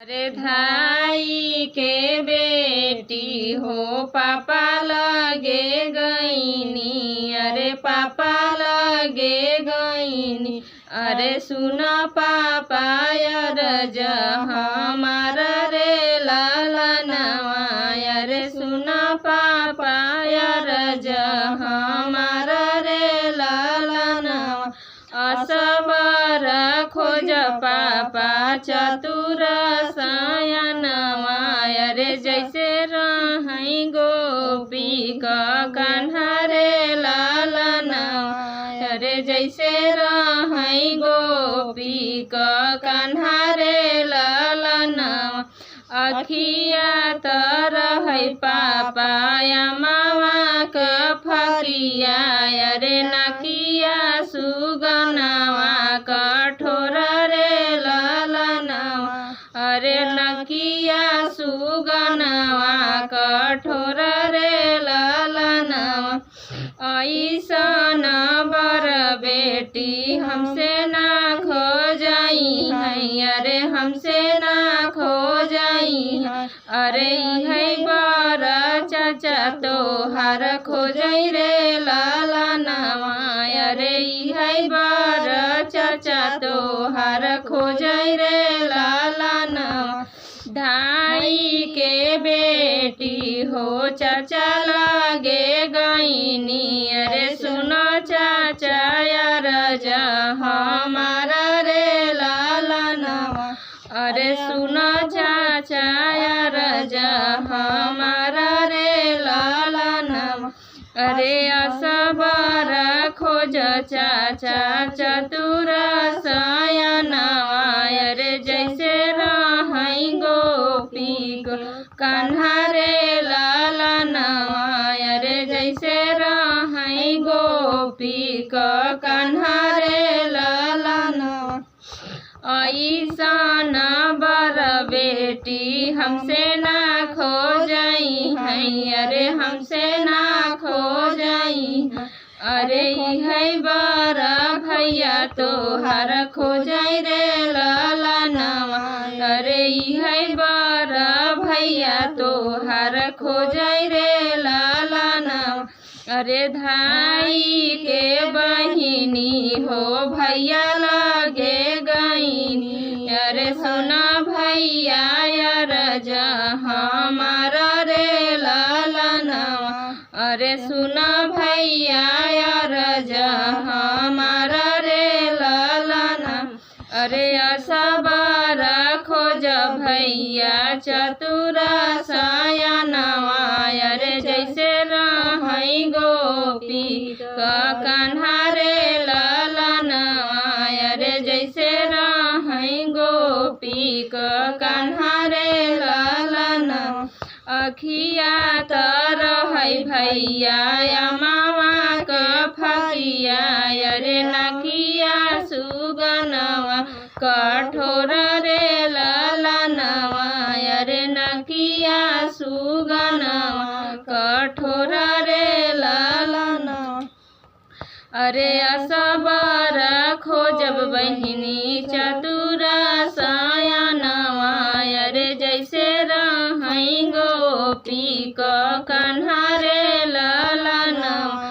अरे धाई के बेटी हो पापा लगे गईनी, अरे पापा लगे गईनी। अरे सुन पापा अरज हमारा रे लालनवा, अरे सुन पापा अरज हमारा रे लालनवा। असबर खोज पापा चतुर सयनवा, अरे जैसे रहई गोपी का कान्हा रे लालनवा, अरे जैसे रहई गोपी का कान्हा रे लालनवा। अखिया तर है पापा मावा का फकिया, अरे नकिया सुगनवा कठोर रे लालनवा, अरे नकिया सुगनवा कठोर रे लालनवा। ऐसन बर बेटी हमसे ना खो जाई है, अरे हमसे ना खो जाई है। अरे है बर चाचा तोहार खोजई रे लालनवा, अरे है बर चाचा तोहार खोजई रे लालनवा। धाई के बेटी हो चाचा लगे गईनी, अरे सुनो चाचा अरज हमारा रे लालनवा, अरे सुनो चाचा अरज हमारा रे लालनवा। अरे असबर खोज चाचा चतुर सयनवा, अरे जैसे रहई गोपी कान्हा रे लालनवा, अरे जैसे रहई गोपी कान्हा रे लालनवा। ऐसन बर बेटी हमसे ना खो जाई है, अरे हमसे ना खो जाई है। अरे है बर भैया तोहार खोजई रे लालनवा, अरे है बर भैया तोहार खोजई रे लालनवा। अरे धाई के बहिनी हो भैया लगे गईनी, अरे सुना भैया अरज हमारा रे लालनवा, अरे सुना भैया अरज हमारा रे लालनवा। अरे असबर खोज भैया चतुर सयनवा, अरे जैसे रहई गोपी का कान्हा रे लालनवा, अरे जैसे रहई गोपी का कान्हा रे लालनवा। अखिया तर है भैया मावा का फकिया, अरे नकिया सुगनवा कठोर रे लालनवा, अरे नकिया सुगनवा कठोर रे लालनवा। अरे असबर खोजब बहिनी चतुर सयनवा, अरे जैसे रहई गोपी का कान्हा रे लालनवा,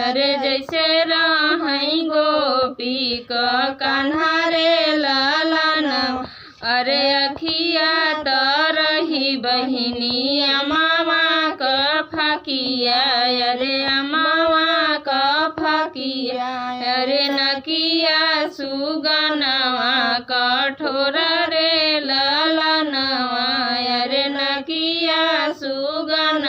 अरे जैसे रहई गोपी का कान्हा रे लालनवा। अरे अखिया तर ही बहिनी मावा का फकिया, अरे मावा का फकिया, अरे नकिया सुगनवा कठोर रे लालनवा, अरे नकिया सुगन